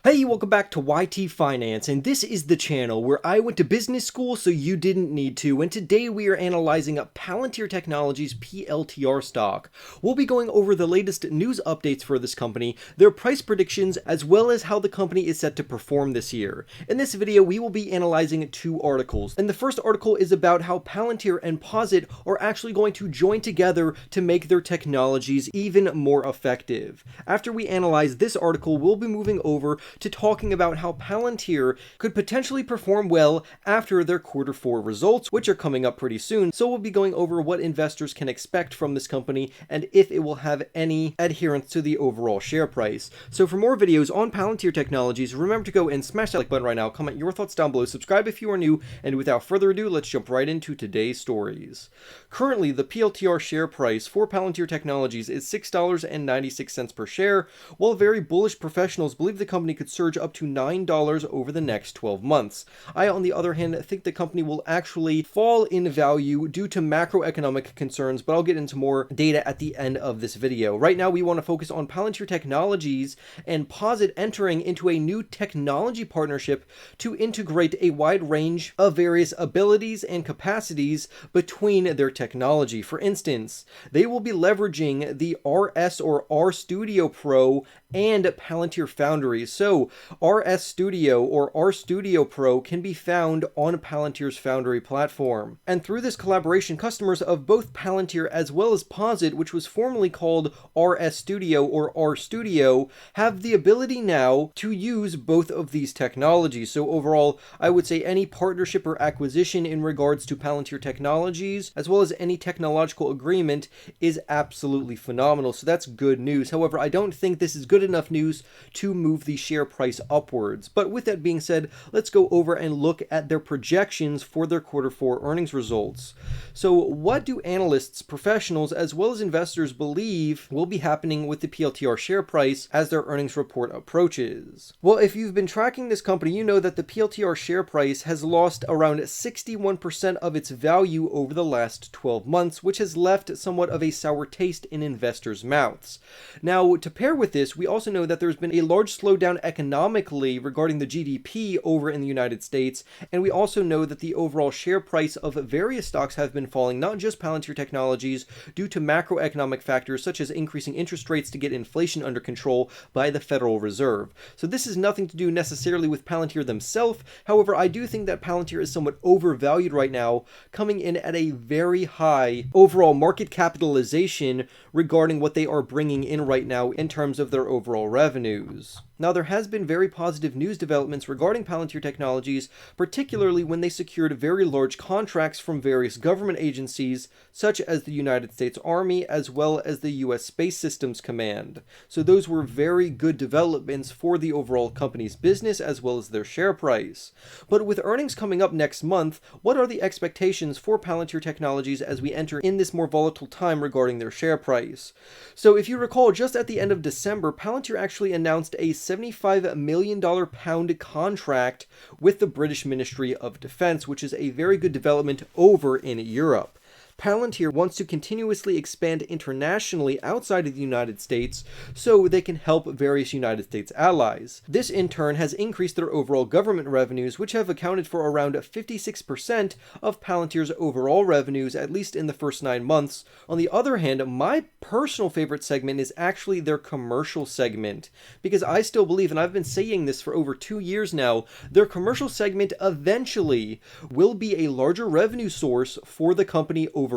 Hey, welcome back to YT Finance, and this is the channel where I went to business school so you didn't need to, and today we are analyzing Palantir Technologies PLTR stock. We'll be going over the latest news updates for this company, their price predictions, as well as how the company is set to perform this year. In this video, we will be analyzing two articles, and the first article is about how Palantir and Posit are actually going to join together to make their technologies even more effective. After we analyze this article, we'll be moving over to talking about how Palantir could potentially perform well after their Q4 results, which are coming up pretty soon. So we'll be going over what investors can expect from this company and if it will have any adherence to the overall share price. So for more videos on Palantir Technologies, remember to go and smash that like button right now, comment your thoughts down below, subscribe if you are new, and without further ado, let's jump right into today's stories. Currently, the PLTR share price for Palantir Technologies is $6.96 per share, while very bullish professionals believe the company could surge up to $9 over the next 12 months. I, on the other hand, think the company will actually fall in value due to macroeconomic concerns, but I'll get into more data at the end of this video. Right now, we want to focus on Palantir Technologies and Posit entering into a new technology partnership to integrate a wide range of various abilities and capacities between their technology. For instance, they will be leveraging the RS or RStudio Pro and Palantir Foundries. So RS Studio or RStudio Pro can be found on Palantir's Foundry platform. And through this collaboration, customers of both Palantir as well as Posit, which was formerly called RS Studio or RStudio, have the ability now to use both of these technologies. So overall, I would say any partnership or acquisition in regards to Palantir Technologies, as well as any technological agreement, is absolutely phenomenal. So that's good news. However, I don't think this is good enough news to move the share price upwards. But with that being said, let's go over and look at their projections for their Q4 earnings results. So what do analysts, professionals, as well as investors believe will be happening with the PLTR share price as their earnings report approaches? Well, if you've been tracking this company, you know that the PLTR share price has lost around 61% of its value over the last 12 months, which has left somewhat of a sour taste in investors' mouths. Now, to pair with this, we also know that there's been a large slowdown economically regarding the GDP over in the United States, and we also know that the overall share price of various stocks have been falling, not just Palantir Technologies, due to macroeconomic factors such as increasing interest rates to get inflation under control by the Federal Reserve. So this has nothing to do necessarily with Palantir themselves. However, I do think that Palantir is somewhat overvalued right now, coming in at a very high overall market capitalization regarding what they are bringing in right now in terms of their overall revenues. Now, there has been very positive news developments regarding Palantir Technologies, particularly when they secured very large contracts from various government agencies, such as the United States Army, as well as the U.S. Space Systems Command. So those were very good developments for the overall company's business, as well as their share price. But with earnings coming up next month, what are the expectations for Palantir Technologies as we enter in this more volatile time regarding their share price? So if you recall, just at the end of December, Palantir actually announced a $75 million contract with the British Ministry of Defense, which is a very good development over in Europe. Palantir wants to continuously expand internationally outside of the United States so they can help various United States allies. This in turn has increased their overall government revenues, which have accounted for around 56% of Palantir's overall revenues, at least in the first 9 months. On the other hand, my personal favorite segment is actually their commercial segment, because I still believe, and I've been saying this for over 2 years now, their commercial segment eventually will be a larger revenue source for the company overall,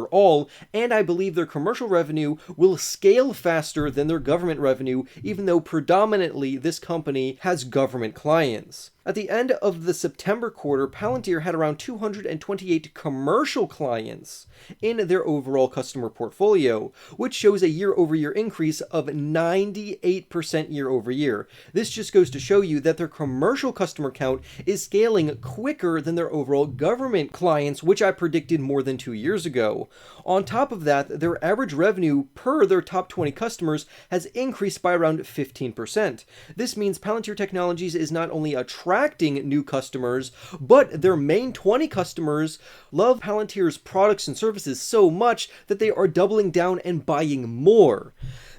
and I believe their commercial revenue will scale faster than their government revenue, even though predominantly this company has government clients. At the end of the September quarter, Palantir had around 228 commercial clients in their overall customer portfolio, which shows a year-over-year increase of 98% year-over-year. This just goes to show you that their commercial customer count is scaling quicker than their overall government clients, which I predicted more than 2 years ago. On top of that, their average revenue per their top 20 customers has increased by around 15%. This means Palantir Technologies is not only attracting new customers, but their main 20 customers love Palantir's products and services so much that they are doubling down and buying more.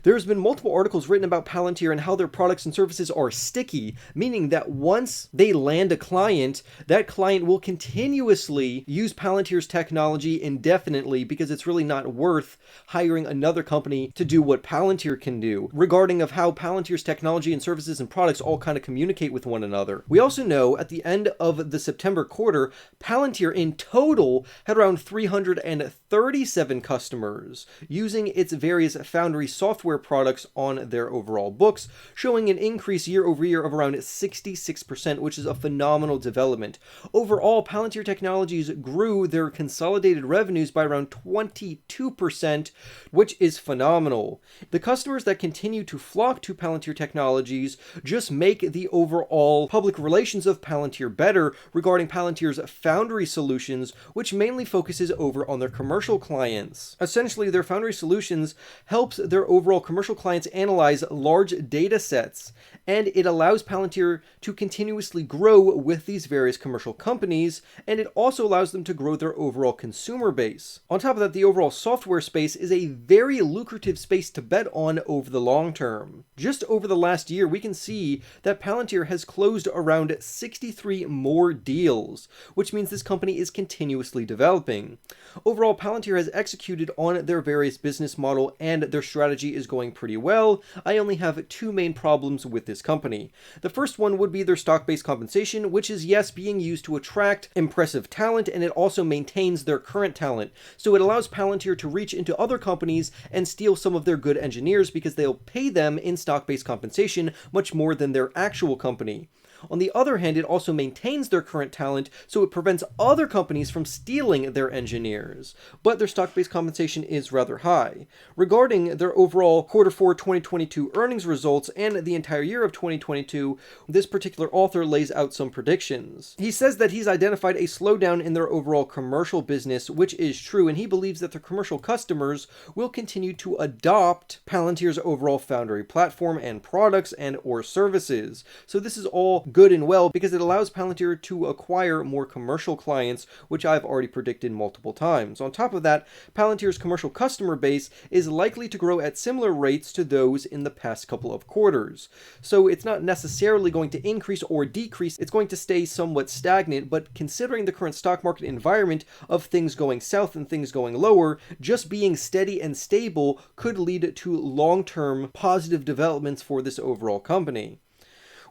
There's been multiple articles written about Palantir and how their products and services are sticky, meaning that once they land a client, that client will continuously use Palantir's technology indefinitely because it's really not worth hiring another company to do what Palantir can do, regarding of how Palantir's technology and services and products all kind of communicate with one another. We also know at the end of the September quarter, Palantir in total had around 337 customers using its various Foundry software products on their overall books, showing an increase year over year of around 66%, which is a phenomenal development. Overall, Palantir Technologies grew their consolidated revenues by around 22%, which is phenomenal. The customers that continue to flock to Palantir Technologies just make the overall public relations of Palantir better regarding Palantir's Foundry solutions, which mainly focuses over on their commercial clients. Essentially, their Foundry solutions helps their overall commercial clients analyze large data sets, and it allows Palantir to continuously grow with these various commercial companies, and it also allows them to grow their overall consumer base. On top of that, the overall software space is a very lucrative space to bet on over the long term. Just over the last year, we can see that Palantir has closed around 63 more deals, which means this company is continuously developing. Overall, Palantir has executed on their various business model and their strategy is going pretty well. I only have two main problems with this company. The first one would be their stock-based compensation, which is, yes, being used to attract impressive talent, and it also maintains their current talent. So it allows Palantir to reach into other companies and steal some of their good engineers because they'll pay them in stock-based compensation much more than their actual company. On the other hand, it also maintains their current talent, so it prevents other companies from stealing their engineers. But their stock-based compensation is rather high. Regarding their overall Q4 2022 earnings results and the entire year of 2022, this particular author lays out some predictions. He says that he's identified a slowdown in their overall commercial business, which is true, and he believes that their commercial customers will continue to adopt Palantir's overall Foundry platform and products and or services. So this is all good and well because it allows Palantir to acquire more commercial clients, which I've already predicted multiple times. On top of that, Palantir's commercial customer base is likely to grow at similar rates to those in the past couple of quarters. So it's not necessarily going to increase or decrease, it's going to stay somewhat stagnant, but considering the current stock market environment of things going south and things going lower, just being steady and stable could lead to long-term positive developments for this overall company.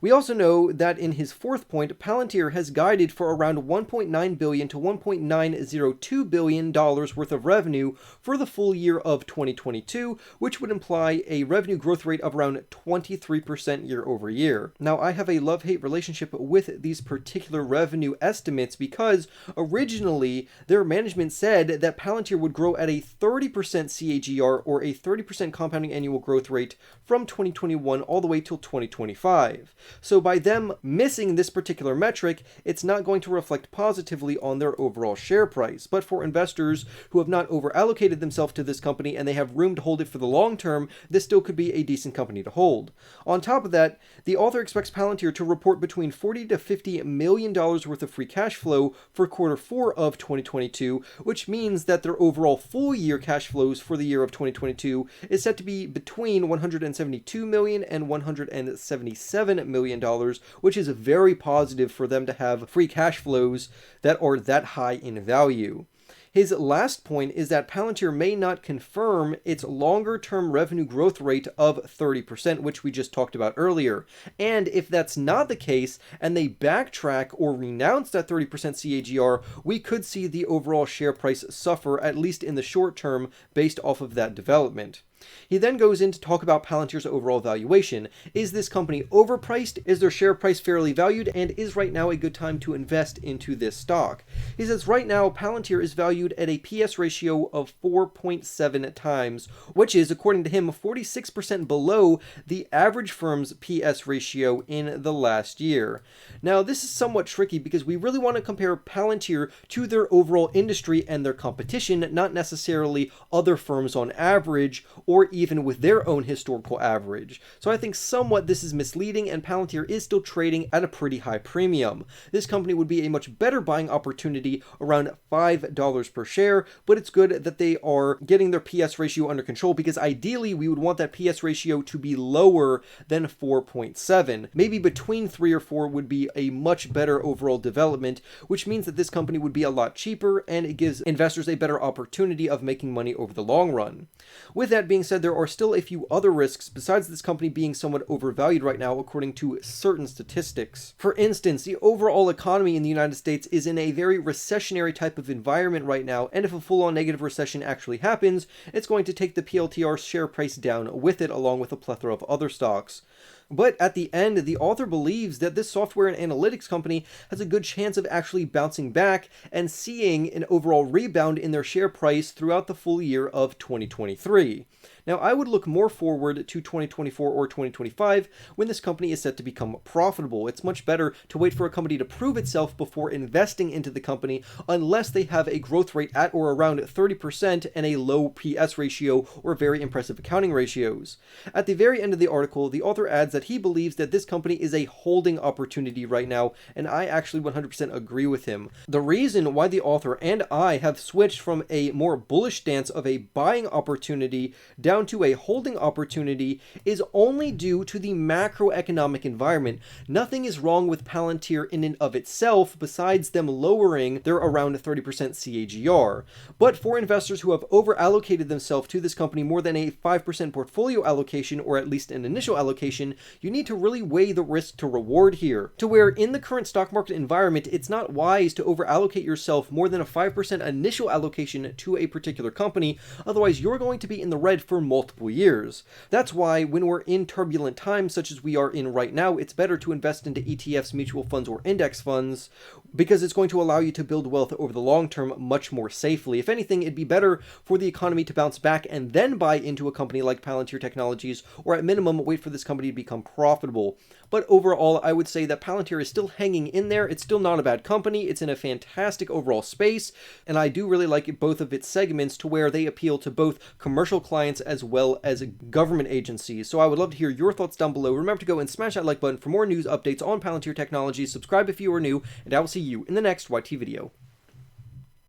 We also know that in his fourth point, Palantir has guided for around $1.9 billion to $1.902 billion worth of revenue for the full year of 2022, which would imply a revenue growth rate of around 23% year over year. Now, I have a love-hate relationship with these particular revenue estimates because originally their management said that Palantir would grow at a 30% CAGR or a 30% compounding annual growth rate from 2021 all the way till 2025. So by them missing this particular metric, it's not going to reflect positively on their overall share price. But for investors who have not over-allocated themselves to this company and they have room to hold it for the long term, this still could be a decent company to hold. On top of that, the author expects Palantir to report between $40 to $50 million worth of free cash flow for Q4 of 2022, which means that their overall full year cash flows for the year of 2022 is set to be between $172 million and $177 million, which is very positive for them to have free cash flows that are that high in value. His last point is that Palantir may not confirm its longer-term revenue growth rate of 30%, which we just talked about earlier. And if that's not the case, and they backtrack or renounce that 30% CAGR, we could see the overall share price suffer, at least in the short term, based off of that development. He then goes in to talk about Palantir's overall valuation. Is this company overpriced? Is their share price fairly valued? And is right now a good time to invest into this stock? He says right now Palantir is valued at a PS ratio of 4.7 times, which is, according to him, 46% below the average firm's PS ratio in the last year. Now, this is somewhat tricky because we really want to compare Palantir to their overall industry and their competition, not necessarily other firms on average or even with their own historical average. So I think somewhat this is misleading, and Palantir is still trading at a pretty high premium. This company would be a much better buying opportunity around $5 per share, but it's good that they are getting their PS ratio under control, because ideally we would want that PS ratio to be lower than 4.7. Maybe between 3 or 4 would be a much better overall development, which means that this company would be a lot cheaper, and it gives investors a better opportunity of making money over the long run. With that being said, there are still a few other risks besides this company being somewhat overvalued right now according to certain statistics. For instance, the overall economy in the United States is in a very recessionary type of environment right now, and if a full-on negative recession actually happens, it's going to take the PLTR share price down with it, along with a plethora of other stocks. But at the end, the author believes that this software and analytics company has a good chance of actually bouncing back and seeing an overall rebound in their share price throughout the full year of 2023. Now, I would look more forward to 2024 or 2025 when this company is set to become profitable. It's much better to wait for a company to prove itself before investing into the company, unless they have a growth rate at or around 30% and a low PS ratio or very impressive accounting ratios. At the very end of the article, the author adds that he believes that this company is a holding opportunity right now, and I actually 100% agree with him. The reason why the author and I have switched from a more bullish stance of a buying opportunity down to a holding opportunity is only due to the macroeconomic environment. Nothing is wrong with Palantir in and of itself besides them lowering their around 30% CAGR. But for investors who have over allocated themselves to this company more than a 5% portfolio allocation, or at least an initial allocation, you need to really weigh the risk to reward here, to where in the current stock market environment, it's not wise to over allocate yourself more than a 5% initial allocation to a particular company. Otherwise, you're going to be in the red for multiple years. That's why when we're in turbulent times such as we are in right now, it's better to invest into ETFs, mutual funds, or index funds, because it's going to allow you to build wealth over the long term much more safely. If anything, it'd be better for the economy to bounce back and then buy into a company like Palantir Technologies, or at minimum wait for this company to become profitable. But overall, I would say that Palantir is still hanging in there. It's still not a bad company. It's in a fantastic overall space, and I do really like both of its segments, to where they appeal to both commercial clients as well as government agencies. So I would love to hear your thoughts down below. Remember to go and smash that like button for more news updates on Palantir Technologies. Subscribe if you are new, and I will see you in the next YT video.